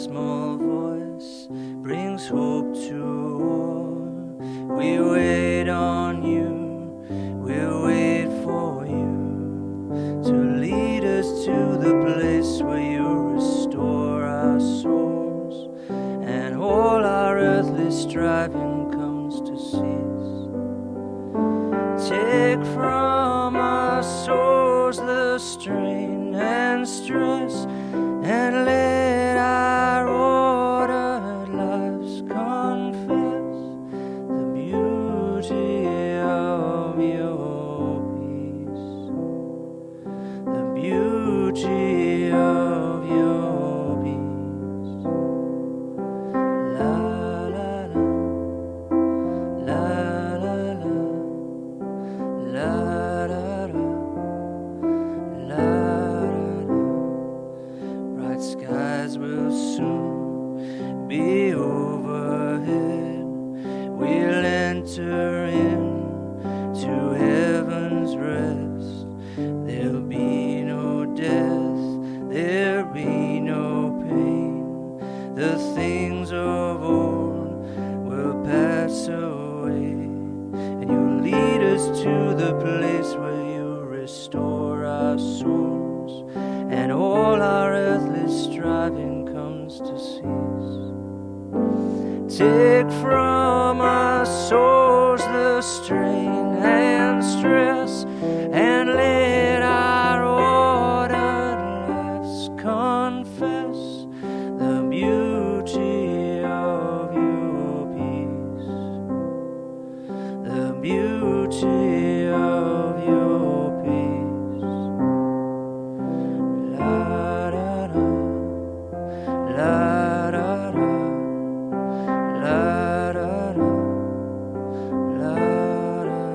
small voice brings hope to all. We wait on you, we'll wait for you to lead us to the place where you restore our souls, and all our earthly striving comes to cease. Take from our souls the strain and stress, and let our ordered lives confess the beauty of your peace, the beauty of your peace. La la la, la la la, la la la. Skies will soon be overhead. We'll enter in to heaven's rest. There'll be no death, there'll be no pain. The things of old will pass away, and you'll lead us to the place where you restore our souls, and all our earthly striving comes to cease. Take from our souls the strain and stress, and let our ordered lives confess the beauty of your peace, the beauty of your peace. La da da, la da da, la da da, la da da.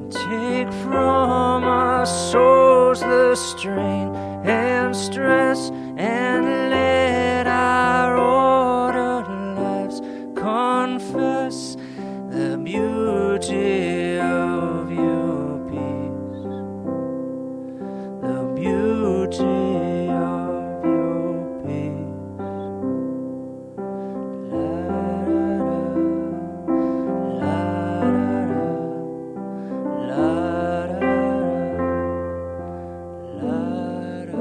Take from our souls the strain and stress, and let our ordered lives confess the beauty of your peace, the beauty of your peace. La da da, la da da, la da da, la da da.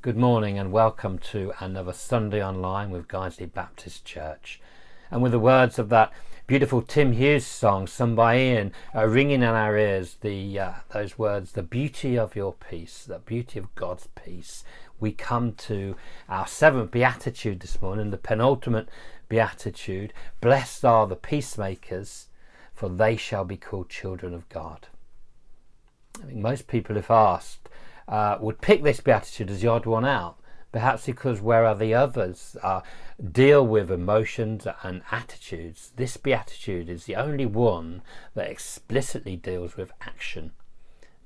Good morning and welcome to another Sunday Online with Guiseley Baptist Church. And with the words of that beautiful Tim Hughes song sung by Ian ringing in our ears, those words, the beauty of your peace, the beauty of God's peace, we come to our seventh beatitude this morning, the penultimate beatitude. Blessed are the peacemakers, for they shall be called children of God. I think most people, if asked, would pick this beatitude as the odd one out, perhaps because where the others deal with emotions and attitudes, this beatitude is the only one that explicitly deals with action.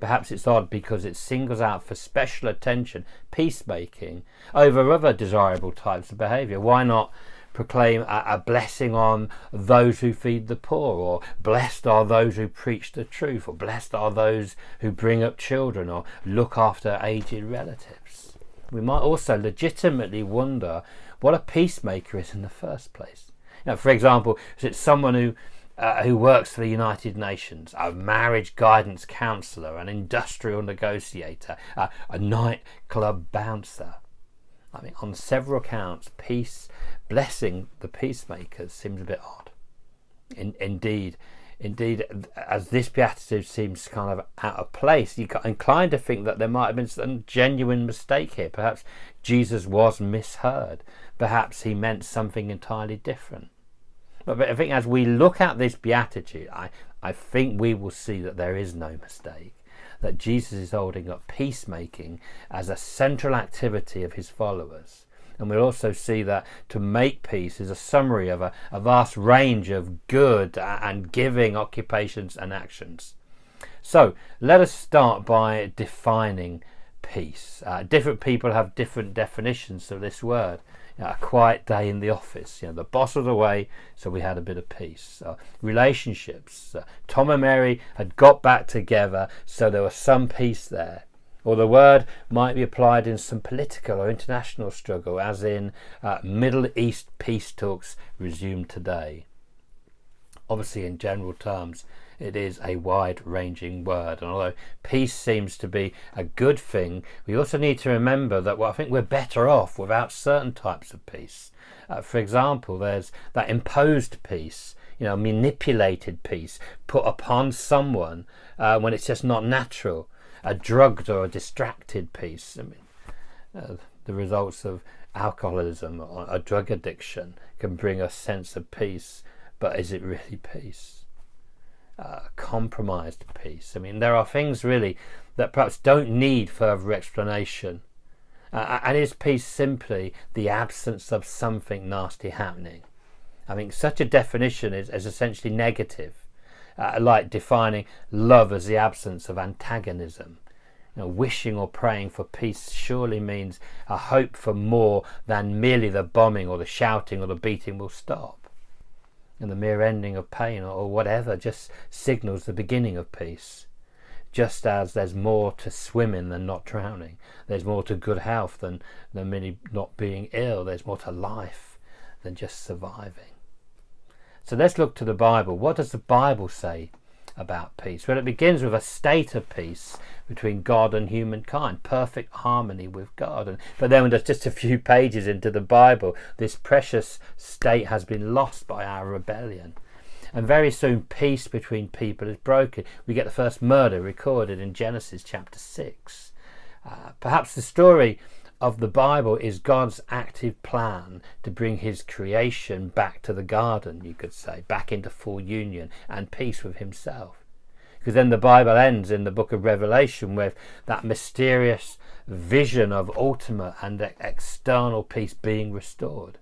Perhaps it's odd because it singles out for special attention peacemaking over other desirable types of behaviour. Why not proclaim a blessing on those who feed the poor, or blessed are those who preach the truth, or blessed are those who bring up children or look after aged relatives? We might also legitimately wonder what a peacemaker is in the first place. For example, is it someone who works for the United Nations, a marriage guidance counsellor, an industrial negotiator, a nightclub bouncer? I mean, on several accounts, blessing the peacemakers seems a bit odd. Indeed, as this beatitude seems kind of out of place, you're inclined to think that there might have been some genuine mistake here. Perhaps Jesus was misheard. Perhaps he meant something entirely different. But I think as we look at this beatitude, I think we will see that there is no mistake, that Jesus is holding up peacemaking as a central activity of his followers. And we'll also see that to make peace is a summary of a vast range of good and giving occupations and actions. So let us start by defining peace. Different people have different definitions of this word. A quiet day in the office. The boss was away, so we had a bit of peace. Relationships. Tom and Mary had got back together, so there was some peace there. Or the word might be applied in some political or international struggle, as in Middle East peace talks resumed today. Obviously, in general terms, it is a wide-ranging word, and although peace seems to be a good thing, we also need to remember that I think we're better off without certain types of peace. For example, there's that imposed peace, manipulated peace put upon someone when it's just not natural. A drugged or a distracted peace. The results of alcoholism or a drug addiction can bring a sense of peace, but is it really peace? Compromised peace. There are things really that perhaps don't need further explanation. And is peace simply the absence of something nasty happening? Such a definition is essentially negative. Like defining love as the absence of antagonism. Wishing or praying for peace surely means a hope for more than merely the bombing or the shouting or the beating will stop. And the mere ending of pain or whatever just signals the beginning of peace. Just as there's more to swimming than not drowning. There's more to good health than merely not being ill. There's more to life than just surviving. So let's look to the Bible. What does the Bible say about peace? Well, it begins with a state of peace between God and humankind, perfect harmony with God. But then just a few pages into the Bible, this precious state has been lost by our rebellion. And very soon peace between people is broken. We get the first murder recorded in Genesis chapter 6. Perhaps the story of the Bible is God's active plan to bring his creation back to the garden, you could say, back into full union and peace with himself. Because then the Bible ends in the book of Revelation with that mysterious vision of ultimate and external peace being restored.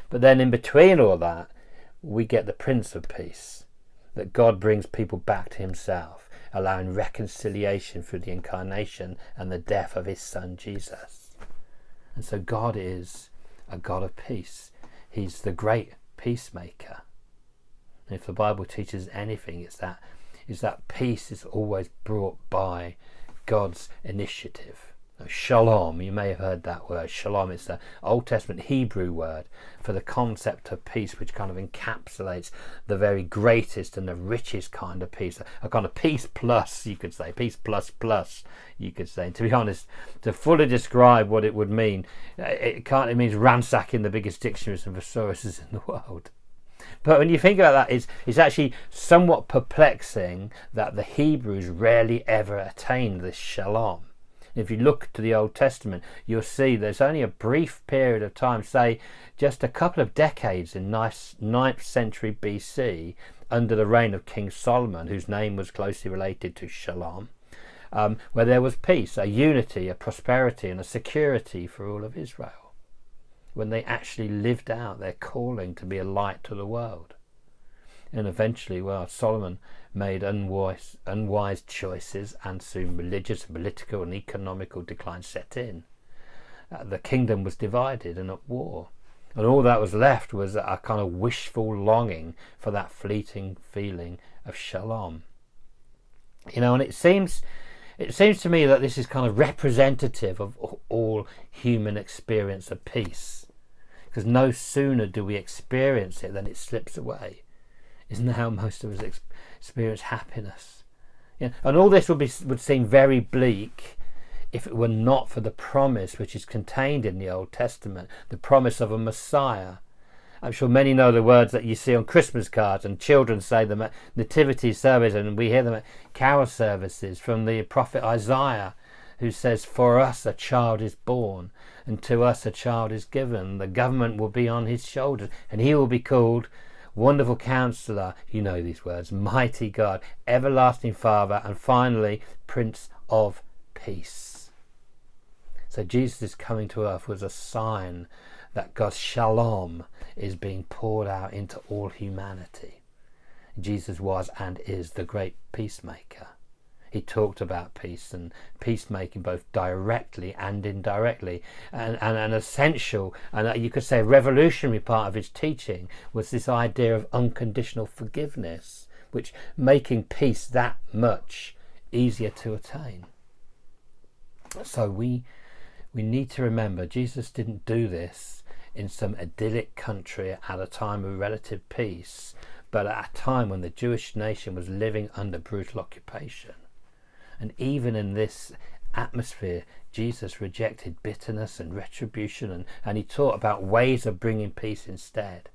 But then in between all that, we get the Prince of Peace, that God brings people back to himself, allowing reconciliation through the incarnation and the death of his Son Jesus. And so God is a God of peace. He's the great peacemaker. And if the Bible teaches anything, it's that peace is always brought by God's initiative. Shalom, you may have heard that word. Shalom, it's the Old Testament Hebrew word for the concept of peace, which kind of encapsulates the very greatest and the richest kind of peace. A kind of peace plus, you could say. Peace plus plus, you could say. And to be honest, to fully describe what it would mean, it means ransacking the biggest dictionaries and thesauruses in the world. But when you think about that, it's actually somewhat perplexing that the Hebrews rarely ever attained this shalom. If you look to the Old Testament, you'll see there's only a brief period of time, say just a couple of decades in 9th century BC, under the reign of King Solomon, whose name was closely related to Shalom, where there was peace, a unity, a prosperity and a security for all of Israel, when they actually lived out their calling to be a light to the world. And eventually, Solomon made unwise choices, and soon religious, political and economical decline set in. The kingdom was divided and at war. And all that was left was a kind of wishful longing for that fleeting feeling of shalom. And it seems to me that this is kind of representative of all human experience of peace. Because no sooner do we experience it than it slips away. Isn't that how most of us experience happiness? And all this would seem very bleak if it were not for the promise which is contained in the Old Testament, the promise of a Messiah. I'm sure many know the words that you see on Christmas cards, and children say them at nativity service, and we hear them at carol services, from the prophet Isaiah, who says, "For us a child is born, and to us a child is given. The government will be on his shoulders, and he will be called Wonderful Counselor," you know these words, "Mighty God, Everlasting Father, and finally, Prince of Peace." So Jesus' coming to earth was a sign that God's shalom is being poured out into all humanity. Jesus was and is the great peacemaker. he talked about peace and peacemaking both directly and indirectly. And an essential, and you could say a revolutionary part of his teaching was this idea of unconditional forgiveness, which making peace that much easier to attain. So we need to remember Jesus didn't do this in some idyllic country at a time of relative peace, but at a time when the Jewish nation was living under brutal occupation. And even in this atmosphere, Jesus rejected bitterness and retribution, and he taught about ways of bringing peace instead.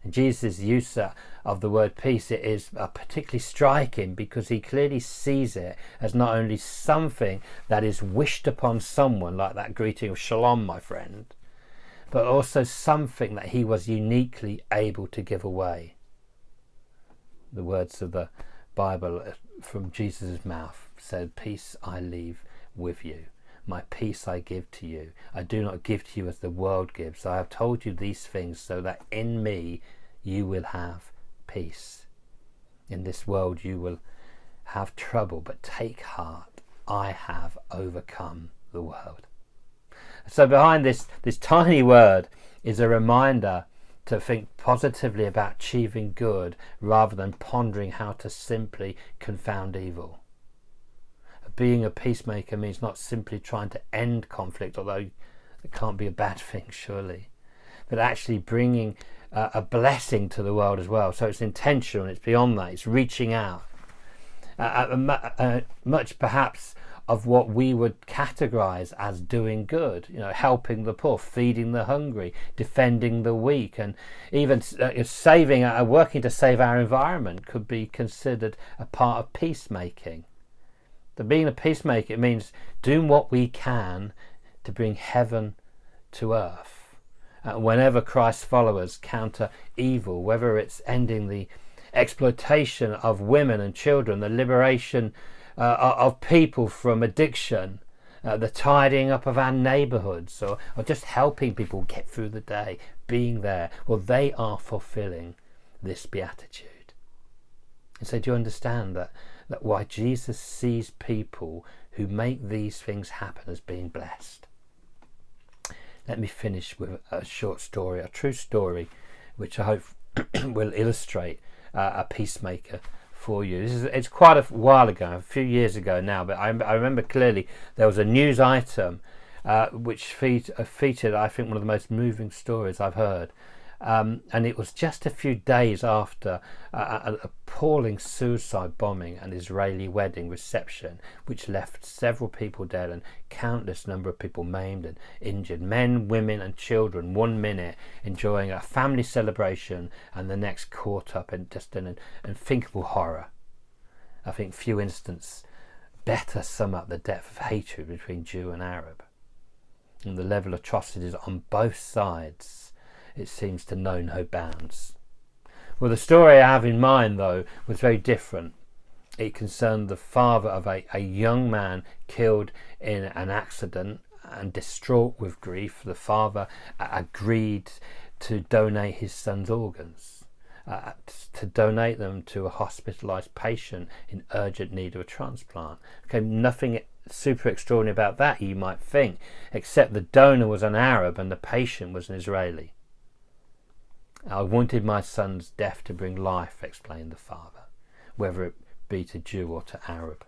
And Jesus' use of the word peace is particularly striking because he clearly sees it as not only something that is wished upon someone, like that greeting of shalom, my friend, but also something that he was uniquely able to give away. The words of the Bible from Jesus' mouth said, "Peace I leave with you. My peace I give to you. I do not give to you as the world gives. I have told you these things so that in me you will have peace. In this world you will have trouble, but take heart. I have overcome the world." So behind this tiny word is a reminder to think positively about achieving good rather than pondering how to simply confound evil. Being a peacemaker means not simply trying to end conflict, although it can't be a bad thing, surely, but actually bringing a blessing to the world as well. So it's intentional, it's beyond that, it's reaching out. Much perhaps of what we would categorize as doing good, helping the poor, feeding the hungry, defending the weak, and even working to save our environment could be considered a part of peacemaking. But being a peacemaker, it means doing what we can to bring heaven to earth. Whenever Christ's followers counter evil, whether it's ending the exploitation of women and children, the liberation of people from addiction, the tidying up of our neighbourhoods, or just helping people get through the day, being there, well, they are fulfilling this beatitude. And so do you understand that why Jesus sees people who make these things happen as being blessed? Let me finish with a short story, a true story, which I hope will illustrate a peacemaker for you. It's quite a while ago, a few years ago now, but I remember clearly there was a news item which featured, I think, one of the most moving stories I've heard. And it was just a few days after an appalling suicide bombing and Israeli wedding reception, which left several people dead and countless number of people maimed and injured, men, women and children, 1 minute enjoying a family celebration and the next caught up in just an unthinkable horror. I think few instances better sum up the depth of hatred between Jew and Arab, and the level of atrocities on both sides. It seems to know no bounds. Well, the story I have in mind, though, was very different. It concerned the father of a young man killed in an accident, and distraught with grief, the father agreed to donate his son's organs, to donate them to a hospitalised patient in urgent need of a transplant. Okay, nothing super extraordinary about that, you might think, except the donor was an Arab and the patient was an Israeli. "I wanted my son's death to bring life," explained the father, "whether it be to Jew or to Arab."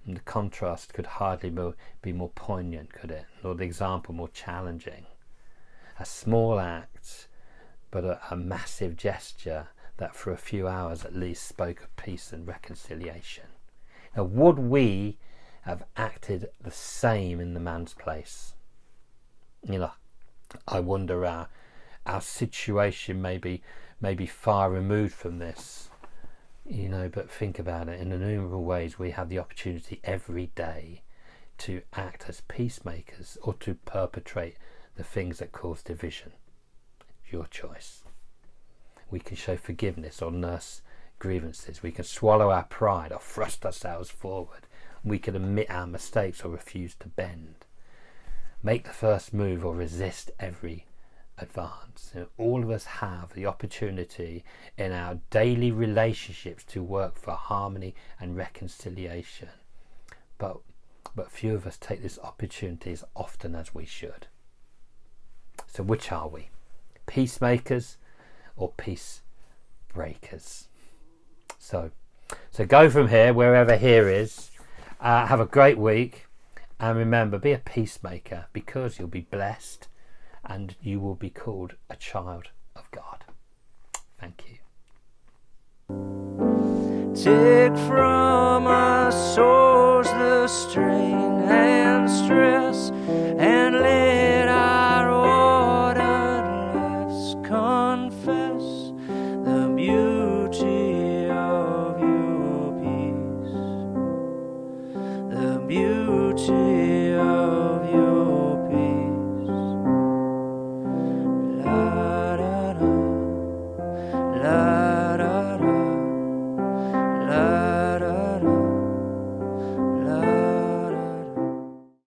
And the contrast could hardly be more poignant, could it? Nor the example more challenging. A small act, but a massive gesture that for a few hours at least spoke of peace and reconciliation. Now, would we have acted the same in the man's place? I wonder our situation may be far removed from this, but think about it. In innumerable ways we have the opportunity every day to act as peacemakers or to perpetrate the things that cause division. It's your choice. We can show forgiveness or nurse grievances. We can swallow our pride or thrust ourselves forward. We can admit our mistakes or refuse to bend. Make the first move or resist every advance. All of us have the opportunity in our daily relationships to work for harmony and reconciliation, but few of us take this opportunity as often as we should. So which are we? Peacemakers or peace breakers? So go from here, wherever here is. Have a great week, and remember, be a peacemaker, because you'll be blessed and you will be called a child of God. Thank you. Take from our souls the strain and stress, and let our ordered lives confess the beauty of your peace, the beauty of